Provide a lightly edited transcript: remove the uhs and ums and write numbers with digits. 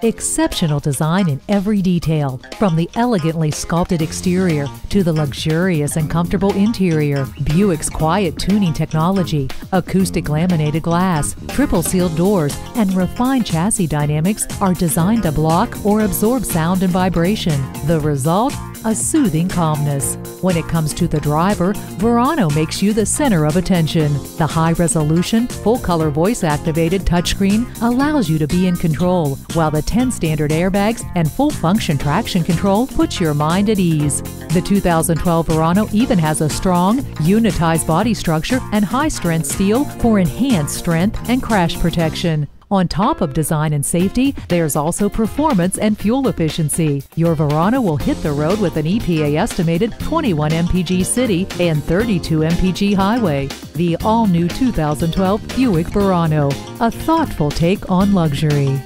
Exceptional design in every detail, from the elegantly sculpted exterior to the luxurious and comfortable interior. Buick's quiet tuning technology, acoustic laminated glass, triple sealed doors, and refined chassis dynamics are designed to block or absorb sound and vibration. The result? A soothing calmness. When it comes to the driver, Verano makes you the center of attention. The high-resolution, full-color voice-activated touchscreen allows you to be in control, while the 10 standard airbags and full-function traction control puts your mind at ease. The 2012 Verano even has a strong, unitized body structure and high-strength steel for enhanced strength and crash protection. On top of design and safety, there's also performance and fuel efficiency. Your Verano will hit the road with an EPA estimated 21 mpg city and 32 mpg highway. The all-new 2012 Buick Verano, a thoughtful take on luxury.